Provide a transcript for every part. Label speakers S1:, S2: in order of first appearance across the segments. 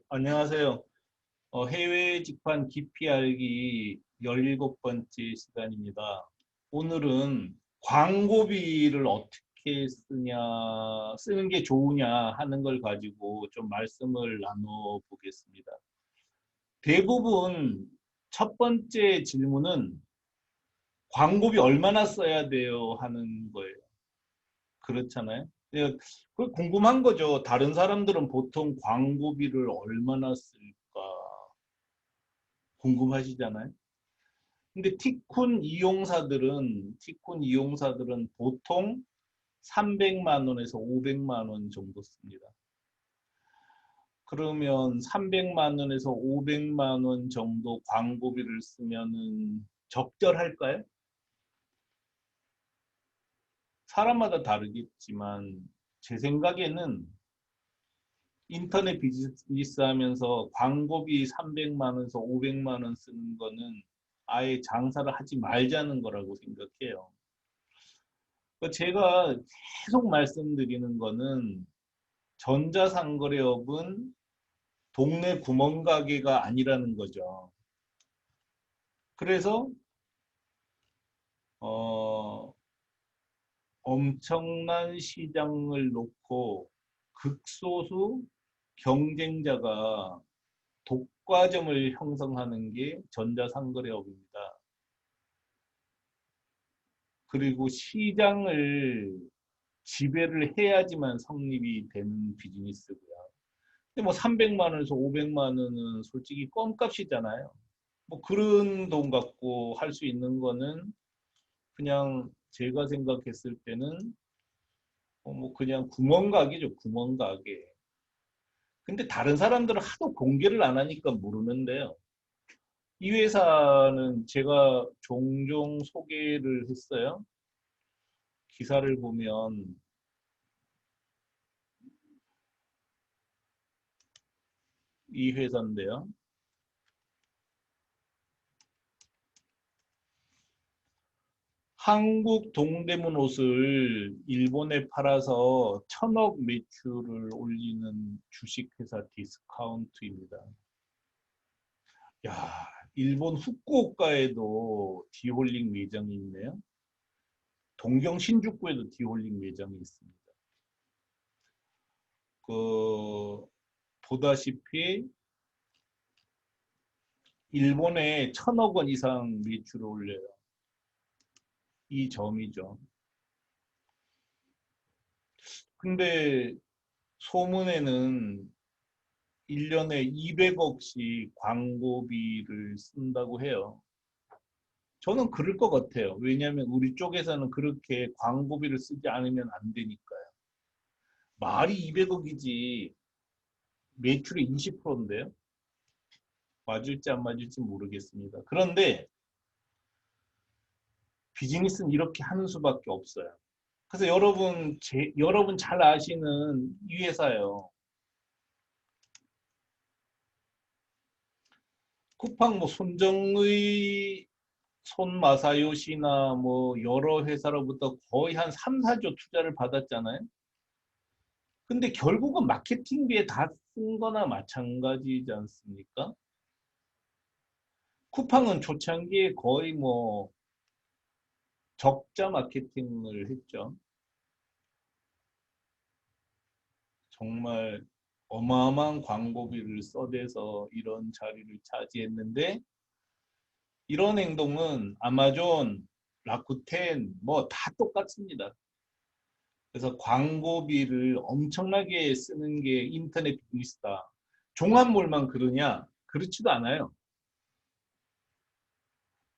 S1: 안녕하세요. 해외 직판 깊이 알기 17번째 시간입니다. 오늘은 광고비를 어떻게 쓰는 게 좋으냐 하는 걸 가지고 좀 말씀을 나눠보겠습니다. 대부분 첫 번째 질문은 광고비 얼마나 써야 돼요 하는 거예요. 그렇잖아요. 예, 그 궁금한 거죠. 다른 사람들은 보통 광고비를 얼마나 쓸까 궁금하시잖아요. 근데 티쿤 이용사들은 보통 300만 원에서 500만 원 정도 씁니다. 그러면 300만 원에서 500만 원 정도 광고비를 쓰면은 적절할까요? 사람마다 다르겠지만 제 생각에는 인터넷 비즈니스 하면서 광고비 300만 원에서 500만 원 쓰는 거는 아예 장사를 하지 말자는 거라고 생각해요. 제가 계속 말씀드리는 거는 전자상거래업은 동네 구멍가게가 아니라는 거죠. 그래서 어, 엄청난 시장을 놓고 극소수 경쟁자가 독과점을 형성하는 게 전자상거래업입니다. 그리고 시장을 지배를 해야지만 성립이 되는 비즈니스고요. 근데 뭐 300만 원에서 500만 원은 솔직히 껌값이잖아요. 뭐 그런 돈 갖고 할 수 있는 거는 그냥 제가 생각했을 때는 뭐 그냥 구멍가게죠, 구멍가게. 근데 다른 사람들은 하도 공개를 안 하니까 모르는데요. 이 회사는 제가 종종 소개를 했어요. 기사를 보면 이 회사인데요. 한국 동대문 옷을 일본에 팔아서 1,000억 매출을 올리는 주식회사 디스카운트입니다. 야, 일본 후쿠오카에도 디홀링 매장이 있네요. 동경 신주쿠에도 디홀링 매장이 있습니다. 보다시피 일본에 1,000억 원 이상 매출을 올려요. 이 점이죠. 근데 소문에는 1년에 200억씩 광고비를 쓴다고 해요. 저는 그럴 것 같아요. 왜냐하면 우리 쪽에서는 그렇게 광고비를 쓰지 않으면 안 되니까요. 말이 200억이지 매출이 20%인데요. 맞을지 안 맞을지 모르겠습니다. 그런데 비즈니스는 이렇게 하는 수밖에 없어요. 그래서 여러분 잘 아시는 이 회사요. 쿠팡 뭐 손정의, 손마사요시나 뭐 여러 회사로부터 거의 한 3, 4조 투자를 받았잖아요. 근데 결국은 마케팅비에 다 쓴 거나 마찬가지지 않습니까? 쿠팡은 초창기에 거의 뭐 적자 마케팅을 했죠. 정말 어마어마한 광고비를 써대서 이런 자리를 차지했는데 이런 행동은 아마존, 라쿠텐 뭐 다 똑같습니다. 그래서 광고비를 엄청나게 쓰는 게 인터넷 비즈니스다. 종합몰만 그러냐? 그렇지도 않아요.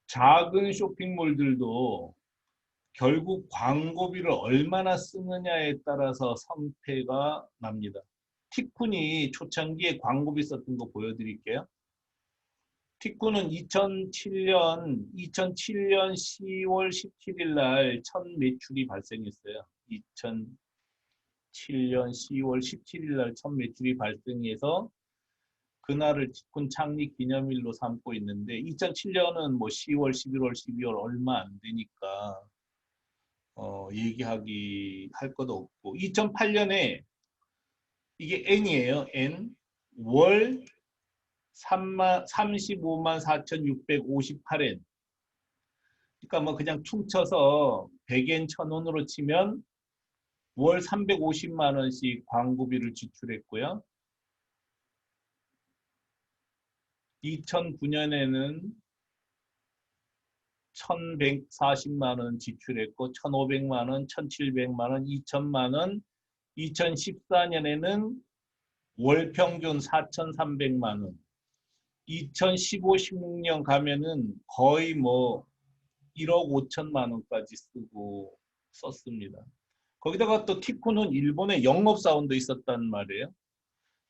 S1: 작은 쇼핑몰들도 결국 광고비를 얼마나 쓰느냐에 따라서 성패가 납니다. 티쿤이 초창기에 광고비 썼던 거 보여드릴게요. 티쿤은 2007년 10월 17일 날 첫 매출이 발생했어요. 2007년 10월 17일 날 첫 매출이 발생해서 그날을 티쿤 창립 기념일로 삼고 있는데 2007년은 뭐 10월, 11월, 12월 얼마 안 되니까 얘기하기 할 것도 없고 2008년에 이게 N이에요. N. 월 35만 4,658엔. 그러니까 뭐 그냥 퉁쳐서 100엔 1,000원으로 치면 월 350만 원씩 광고비를 지출했고요. 2009년에는 1,140만 원 지출했고 1,500만 원, 1,700만 원, 2,000만 원, 2014년에는 월 평균 4,300만 원, 2015, 16년 가면은 거의 뭐 1억 5천만 원까지 쓰고 썼습니다. 거기다가 또 티코는 일본에 영업사원도 있었단 말이에요.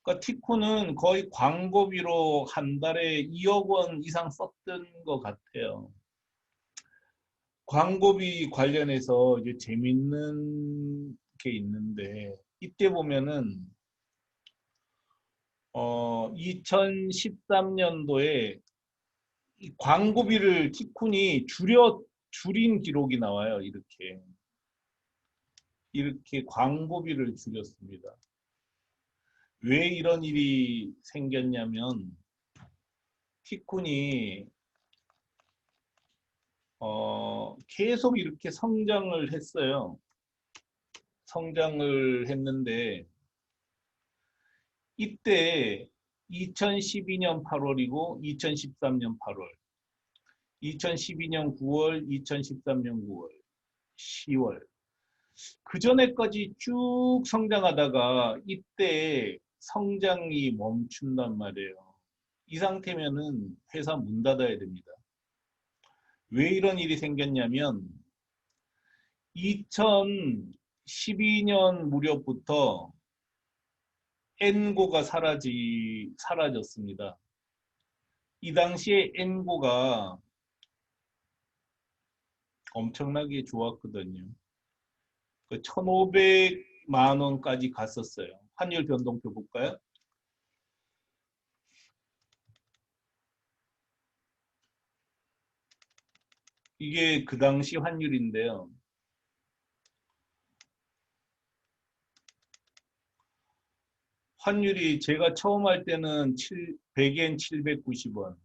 S1: 그러니까 티코는 거의 광고비로 한 달에 2억 원 이상 썼던 것 같아요. 광고비 관련해서 이제 재밌는 게 있는데 이때 보면은 2013년도에 광고비를 티쿤이 줄인 기록이 나와요. 이렇게 광고비를 줄였습니다. 왜 이런 일이 생겼냐면 티쿤이 계속 이렇게 성장을 했어요. 성장을 했는데 이때 2012년 8월이고 2013년 8월, 2012년 9월, 2013년 9월, 10월. 그 전에까지 쭉 성장하다가 이때 성장이 멈춘단 말이에요. 이 상태면은 회사 문 닫아야 됩니다. 왜 이런 일이 생겼냐면 2012년 무렵부터 엔고가 사라졌습니다. 이 당시에 엔고가 엄청나게 좋았거든요. 1,500만 원까지 갔었어요. 환율 변동표 볼까요? 이게 그 당시 환율인데요. 환율이 제가 처음 할 때는 100엔 790원.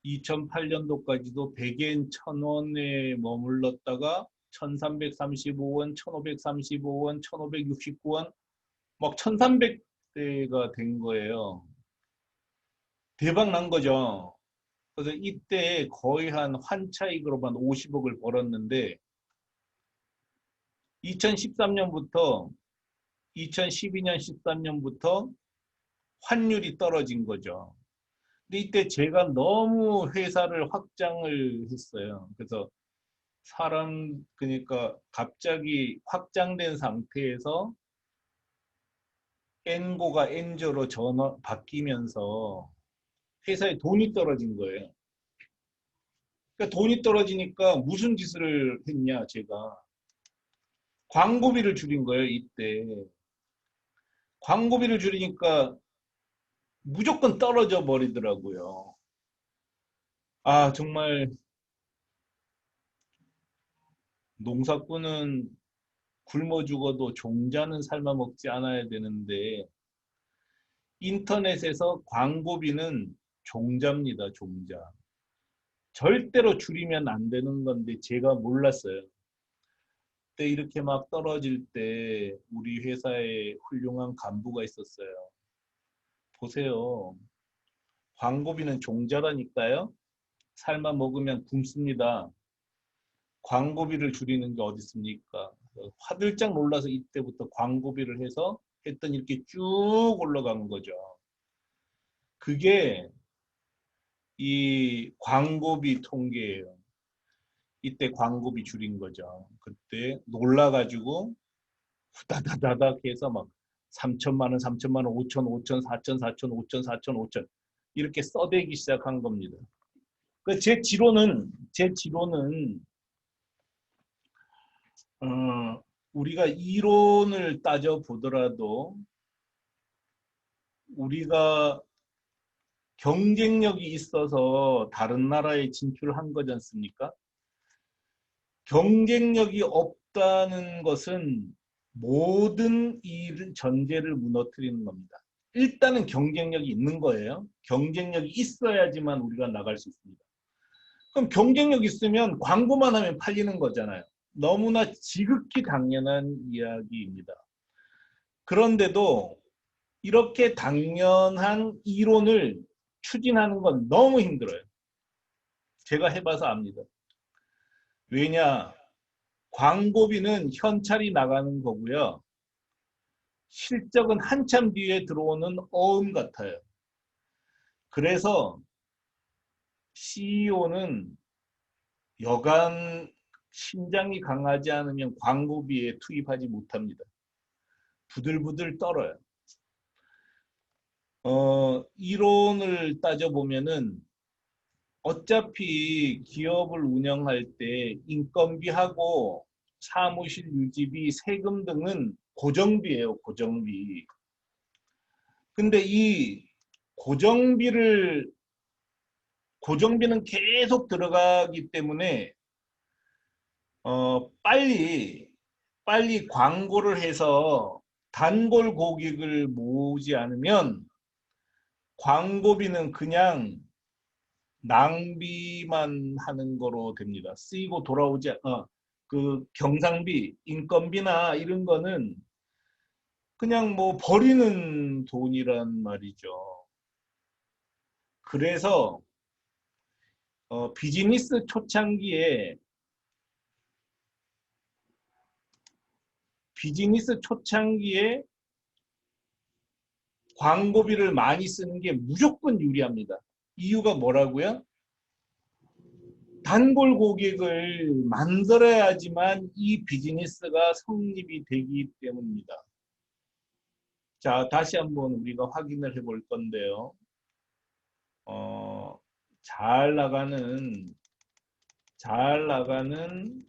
S1: 2008년도까지도 100엔 1,000원에 머물렀다가 1,335원, 1,535원, 1,569원, 막 1,300대가 된 거예요. 대박 난 거죠. 그래서 이때 거의 한 환차익으로만 50억을 벌었는데 2013년부터 2012년 13년부터 환율이 떨어진 거죠. 근데 이때 제가 너무 회사를 확장을 했어요. 그래서 그러니까 갑자기 확장된 상태에서 N고가 N조로 바뀌면서 회사에 돈이 떨어진 거예요. 그러니까 돈이 떨어지니까 무슨 짓을 했냐, 제가. 광고비를 줄인 거예요, 이때. 광고비를 줄이니까 무조건 떨어져 버리더라고요. 아, 정말 농사꾼은 굶어 죽어도 종자는 삶아 먹지 않아야 되는데 인터넷에서 광고비는 종자입니다, 종자. 절대로 줄이면 안 되는 건데 제가 몰랐어요. 그때 이렇게 막 떨어질 때 우리 회사에 훌륭한 간부가 있었어요. 보세요. 광고비는 종자라니까요. 삶아 먹으면 굶습니다. 광고비를 줄이는 게 어디 있습니까? 화들짝 놀라서 이때부터 광고비를 해서 했더니 이렇게 쭉 올라간 거죠. 그게 이 광고비 통계예요. 이때 광고비 줄인 거죠. 그때 놀라가지고 후다다다닥 해서 막 3천만 원, 3천만 원, 5천, 5천, 4천, 4천, 5천, 4천, 5천 이렇게 써대기 시작한 겁니다. 제 지론은 우리가 이론을 따져 보더라도 우리가 경쟁력이 있어서 다른 나라에 진출한 거지 않습니까? 경쟁력이 없다는 것은 모든 일 전제를 무너뜨리는 겁니다. 일단은 경쟁력이 있는 거예요. 경쟁력이 있어야지만 우리가 나갈 수 있습니다. 그럼 경쟁력 있으면 광고만 하면 팔리는 거잖아요. 너무나 지극히 당연한 이야기입니다. 그런데도 이렇게 당연한 이론을 추진하는 건 너무 힘들어요. 제가 해봐서 압니다. 왜냐? 광고비는 현찰이 나가는 거고요. 실적은 한참 뒤에 들어오는 어음 같아요. 그래서 CEO는 여간 심장이 강하지 않으면 광고비에 투입하지 못합니다. 부들부들 떨어요. 이론을 따져보면은 어차피 기업을 운영할 때 인건비하고 사무실 유지비, 세금 등은 고정비예요, 고정비. 근데 이 고정비를, 고정비는 계속 들어가기 때문에, 빨리 광고를 해서 단골 고객을 모으지 않으면 광고비는 그냥 낭비만 하는 거로 됩니다. 쓰이고 돌아오지, 그 경상비, 인건비나 이런 거는 그냥 뭐 버리는 돈이란 말이죠. 그래서 비즈니스 초창기에 광고비를 많이 쓰는 게 무조건 유리합니다. 이유가 뭐라고요? 단골 고객을 만들어야지만 이 비즈니스가 성립이 되기 때문입니다. 자, 다시 한번 우리가 확인을 해볼 건데요. 어, 잘 나가는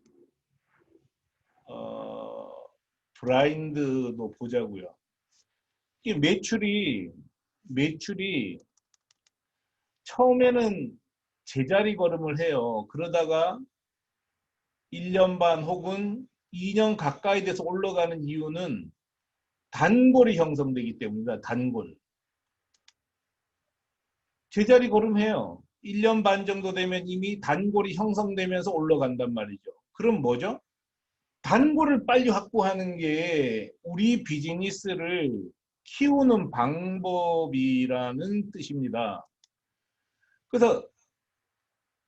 S1: 어, 브라인드도 보자고요. 이 매출이 처음에는 제자리 걸음을 해요. 그러다가 1년 반 혹은 2년 가까이 돼서 올라가는 이유는 단골이 형성되기 때문이다. 단골. 제자리 걸음해요. 1년 반 정도 되면 이미 단골이 형성되면서 올라간단 말이죠. 그럼 뭐죠? 단골을 빨리 확보하는 게 우리 비즈니스를 키우는 방법이라는 뜻입니다. 그래서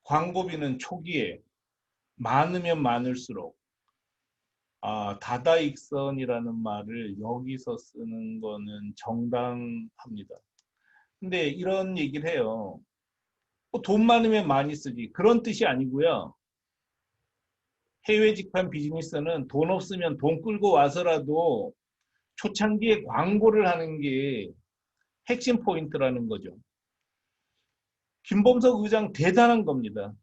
S1: 광고비는 초기에 많으면 많을수록 다다익선이라는 말을 여기서 쓰는 거는 정당합니다. 근데 이런 얘기를 해요. 돈 많으면 많이 쓰지. 그런 뜻이 아니고요. 해외 직판 비즈니스는 돈 없으면 돈 끌고 와서라도 초창기에 광고를 하는 게 핵심 포인트라는 거죠. 김범석 의장 대단한 겁니다.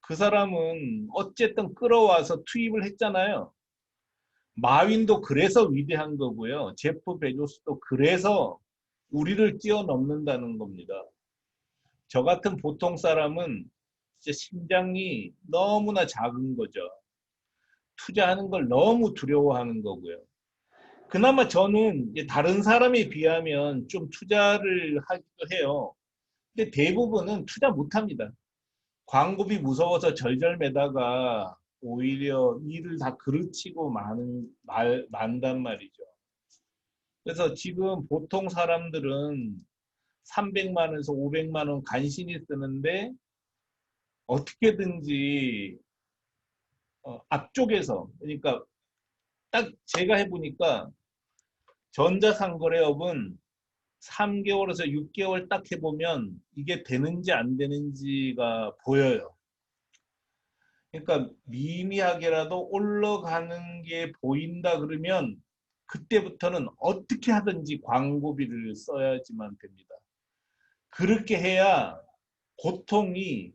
S1: 그 사람은 어쨌든 끌어와서 투입을 했잖아요. 마윈도 그래서 위대한 거고요. 제프 베조스도 그래서 우리를 뛰어넘는다는 겁니다. 저 같은 보통 사람은 진짜 심장이 너무나 작은 거죠. 투자하는 걸 너무 두려워하는 거고요. 그나마 저는 다른 사람에 비하면 좀 투자를 하기도 해요. 근데 대부분은 투자 못 합니다. 광고비 무서워서 절절매다가 오히려 일을 다 그르치고 만단 말이죠. 그래서 지금 보통 사람들은 300만 원에서 500만 원 간신히 쓰는데 어떻게든지 앞쪽에서, 그러니까 딱 제가 해보니까 전자상거래업은 3개월에서 6개월 딱 해보면 이게 되는지 안 되는지가 보여요. 그러니까 미미하게라도 올라가는 게 보인다 그러면 그때부터는 어떻게 하든지 광고비를 써야지만 됩니다. 그렇게 해야 고통이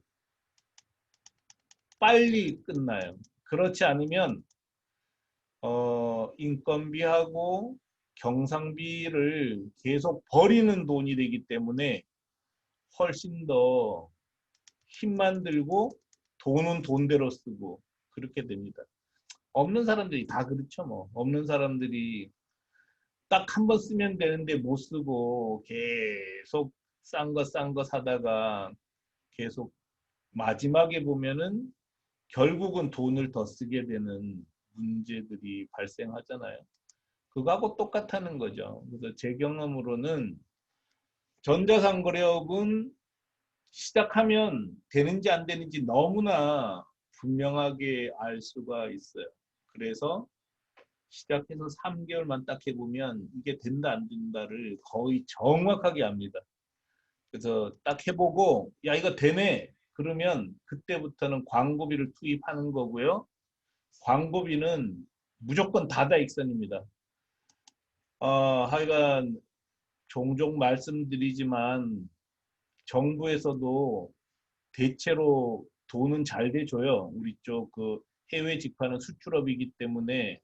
S1: 빨리 끝나요. 그렇지 않으면 인건비하고 경상비를 계속 버리는 돈이 되기 때문에 훨씬 더 힘만 들고 돈은 돈대로 쓰고 그렇게 됩니다. 없는 사람들이 다 그렇죠, 뭐. 없는 사람들이 딱 한 번 쓰면 되는데 못 쓰고 계속 싼 거 사다가 계속 마지막에 보면은 결국은 돈을 더 쓰게 되는 문제들이 발생하잖아요. 그거하고 똑같다는 거죠. 그래서 제 경험으로는 전자상거래업은 시작하면 되는지 안 되는지 너무나 분명하게 알 수가 있어요. 그래서 시작해서 3개월만 딱 해보면 이게 된다 안 된다를 거의 정확하게 압니다. 그래서 딱 해보고 야 이거 되네 그러면 그때부터는 광고비를 투입하는 거고요. 광고비는 무조건 다다익선입니다. 하여간 종종 말씀드리지만 정부에서도 대체로 돈은 잘 대줘요. 우리 쪽 그 해외 직파는 수출업이기 때문에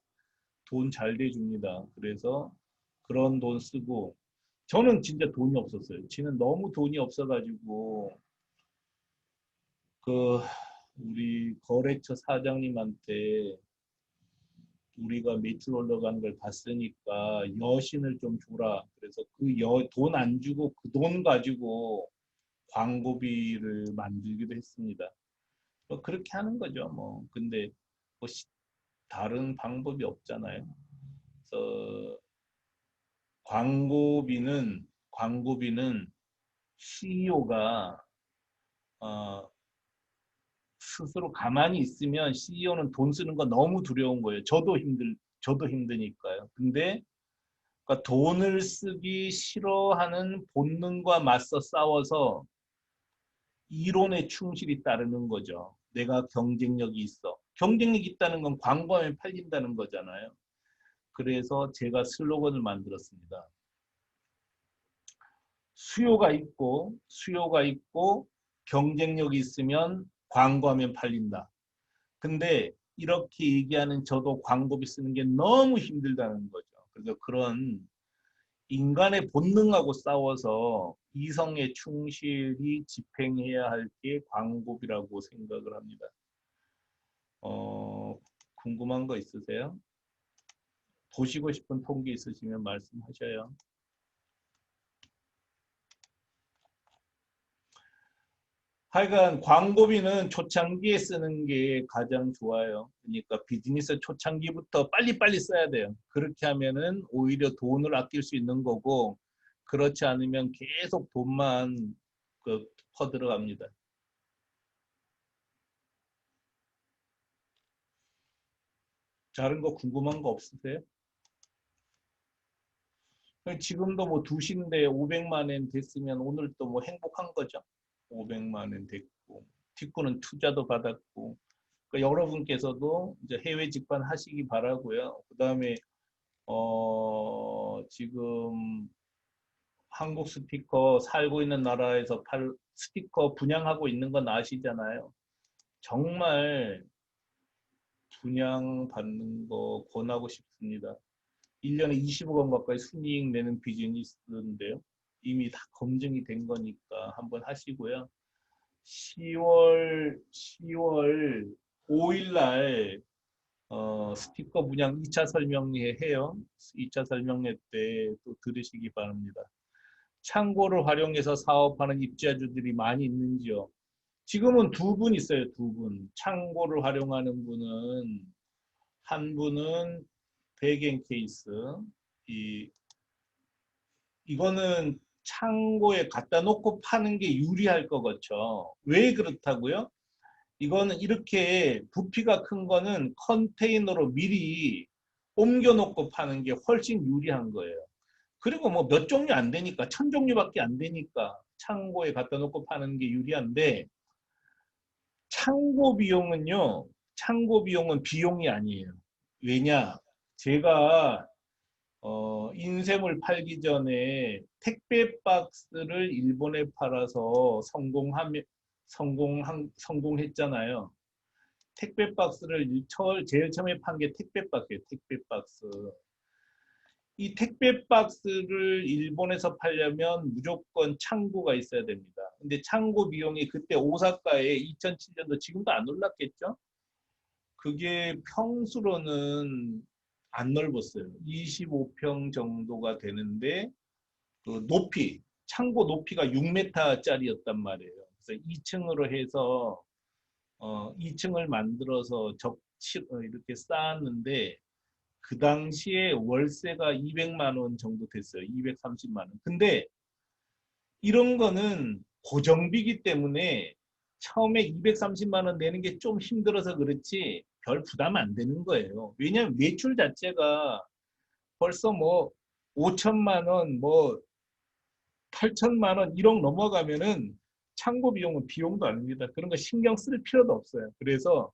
S1: 돈 잘 대줍니다. 그래서 그런 돈 쓰고 저는 진짜 돈이 없었어요. 지는 너무 돈이 없어가지고 그 우리 거래처 사장님한테 우리가 매출 올라가는 걸 봤으니까 여신을 좀 줘라. 그래서 그 돈 안 주고 그 돈 가지고 광고비를 만들기도 했습니다. 뭐 그렇게 하는 거죠. 뭐 근데 뭐 다른 방법이 없잖아요. 그래서 광고비는 CEO가 스스로 가만히 있으면 CEO는 돈 쓰는 거 너무 두려운 거예요. 저도 힘드니까요. 근데 그러니까 돈을 쓰기 싫어하는 본능과 맞서 싸워서 이론에 충실히 따르는 거죠. 내가 경쟁력이 있어. 경쟁력이 있다는 건 광고하면 팔린다는 거잖아요. 그래서 제가 슬로건을 만들었습니다. 수요가 있고 경쟁력이 있으면 광고하면 팔린다. 근데 이렇게 얘기하는 저도 광고비 쓰는 게 너무 힘들다는 거죠. 그래서 그런 인간의 본능하고 싸워서 이성에 충실히 집행해야 할 게 광고비라고 생각을 합니다. 궁금한 거 있으세요? 보시고 싶은 통계 있으시면 말씀하셔요. 하여간 광고비는 초창기에 쓰는 게 가장 좋아요. 그러니까 비즈니스 초창기부터 빨리빨리 써야 돼요. 그렇게 하면은 오히려 돈을 아낄 수 있는 거고, 그렇지 않으면 계속 돈만 퍼들어갑니다. 다른 거 궁금한 거 없으세요? 지금도 뭐 2시인데 500만 원 됐으면 오늘 또 뭐 행복한 거죠. 500만 원 됐고, 직구는 투자도 받았고, 그러니까 여러분께서도 이제 해외 직관 하시기 바라고요. 그 다음에 지금 한국 스피커 살고 있는 나라에서 스피커 분양하고 있는 건 아시잖아요. 정말 분양받는 거 권하고 싶습니다. 1년에 20억 원 가까이 순이익 내는 비즈니스인데요. 이미 다 검증이 된 거니까 한번 하시고요. 10월 5일 날 스티커 분양 2차 설명회 해요. 2차 설명회 때 또 들으시기 바랍니다. 창고를 활용해서 사업하는 입주자들이 많이 있는지요? 지금은 2분 있어요. 2분. 창고를 활용하는 분은 한 분은 백앤 케이스. 이거는 창고에 갖다 놓고 파는 게 유리할 것 같죠. 왜 그렇다고요? 이거는 이렇게 부피가 큰 거는 컨테이너로 미리 옮겨 놓고 파는 게 훨씬 유리한 거예요. 그리고 뭐 몇 종류 안 되니까, 1000종류밖에 안 되니까 창고에 갖다 놓고 파는 게 유리한데, 창고 비용은 비용이 아니에요. 왜냐? 제가 인쇄물 팔기 전에 택배 박스를 일본에 팔아서 성공했잖아요. 택배 박스를 제일 처음에 판 게 택배 박스예요. 택배 박스. 이 택배 박스를 일본에서 팔려면 무조건 창고가 있어야 됩니다. 근데 창고 비용이 그때 오사카에 2007년도 지금도 안 올랐겠죠? 그게 평수로는 안 넓었어요. 25평 정도가 되는데 그 높이, 창고 높이가 6m짜리였단 말이에요. 그래서 2층으로 해서 2층을 만들어서 이렇게 쌓았는데 그 당시에 월세가 200만 원 정도 됐어요. 230만 원. 근데 이런 거는 고정비기 때문에 처음에 230만 원 내는 게 좀 힘들어서 그렇지 별 부담 안 되는 거예요. 왜냐하면 매출 자체가 벌써 뭐 5천만 원, 뭐 8천만 원, 1억 넘어가면은 창고 비용은 비용도 아닙니다. 그런 거 신경 쓸 필요도 없어요. 그래서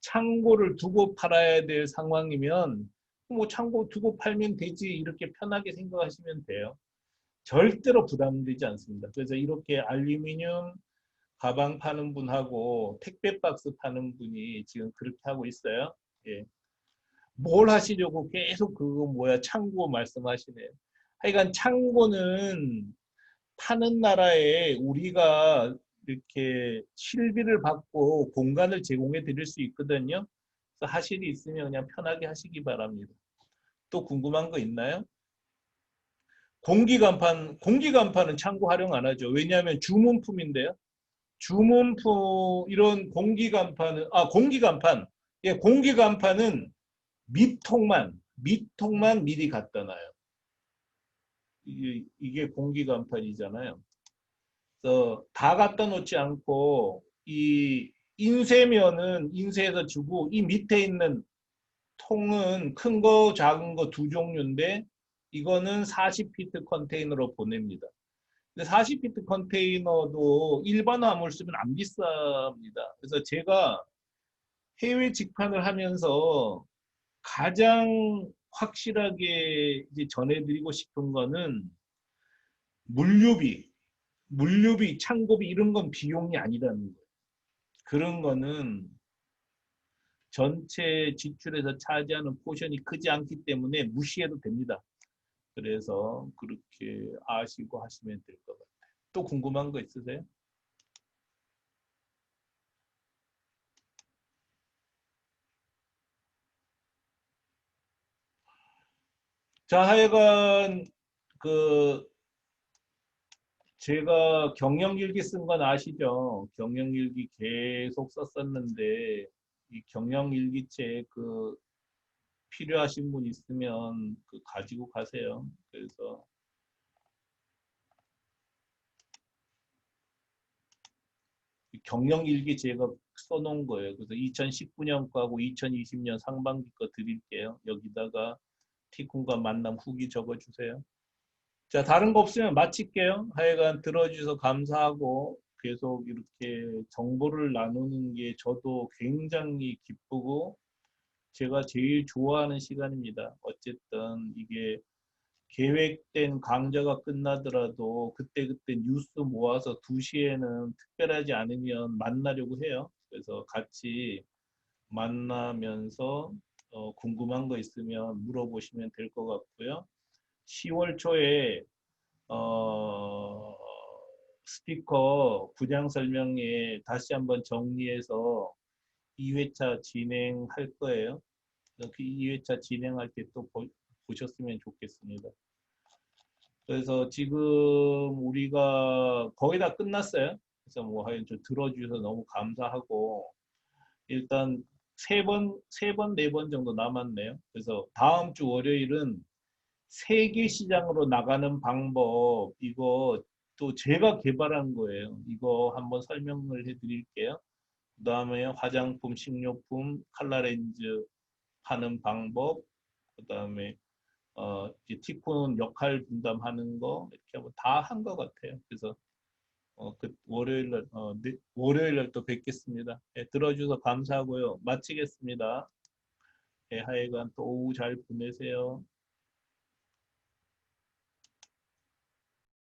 S1: 창고를 두고 팔아야 될 상황이면 뭐 창고 두고 팔면 되지 이렇게 편하게 생각하시면 돼요. 절대로 부담되지 않습니다. 그래서 이렇게 알루미늄 가방 파는 분하고 택배 박스 파는 분이 지금 그렇게 하고 있어요. 예. 뭘 하시려고 계속 그거 뭐야 창고 말씀하시네요. 하여간 창고는 파는 나라에 우리가 이렇게 실비를 받고 공간을 제공해 드릴 수 있거든요. 그래서 하실 일 있으면 그냥 편하게 하시기 바랍니다. 또 궁금한 거 있나요? 공기간판은 창고 활용 안 하죠. 왜냐하면 주문품인데요. 주문품, 이런 공기간판. 예, 공기간판은 밑통만 미리 갖다 놔요. 이게 공기간판이잖아요. 그래서 다 갖다 놓지 않고, 이 인쇄면은 인쇄해서 주고, 이 밑에 있는 통은 큰 거, 작은 거 두 종류인데, 이거는 40피트 컨테이너로 보냅니다. 근데 40피트 컨테이너도 일반 화물 쓰면 안 비쌉니다. 그래서 제가 해외 직판을 하면서 가장 확실하게 이제 전해드리고 싶은 거는 물류비, 창고비 이런 건 비용이 아니라는 거예요. 그런 거는 전체 지출에서 차지하는 포션이 크지 않기 때문에 무시해도 됩니다. 그래서 그렇게 아시고 하시면 될 것 같아요. 또 궁금한 거 있으세요? 자, 하여간 그 제가 경영일기 쓴 건 아시죠? 경영일기 계속 썼었는데 이 경영일기책 그 필요하신 분 있으면 그 가지고 가세요. 그래서 경영일기 제가 써놓은 거예요. 그래서 2019년 거하고 2020년 상반기 거 드릴게요. 여기다가 티쿤과 만남 후기 적어주세요. 자, 다른 거 없으면 마칠게요. 하여간 들어주셔서 감사하고 계속 이렇게 정보를 나누는 게 저도 굉장히 기쁘고 제가 제일 좋아하는 시간입니다. 어쨌든 이게 계획된 강좌가 끝나더라도 그때그때 뉴스 모아서 2시에는 특별하지 않으면 만나려고 해요. 그래서 같이 만나면서 궁금한 거 있으면 물어보시면 될 것 같고요. 10월 초에 어, 스피커 분양 설명회 다시 한번 정리해서 2회차 진행할 거예요. 그 2회차 진행할 때 또 보셨으면 좋겠습니다. 그래서 지금 우리가 거의 다 끝났어요. 그래서 뭐 하여튼 좀 들어주셔서 너무 감사하고 일단 네 번 정도 남았네요. 그래서 다음 주 월요일은 세계 시장으로 나가는 방법 이거 또 제가 개발한 거예요. 이거 한번 설명을 해드릴게요. 그 다음에 화장품, 식료품, 칼라렌즈 하는 방법, 그 다음에 티콘 역할 분담하는 거 이렇게 하면 다 한 것 같아요. 그래서 그 월요일 날 또 뵙겠습니다. 예, 들어주셔서 감사하고요. 마치겠습니다. 예, 하여간 또 오후 잘 보내세요.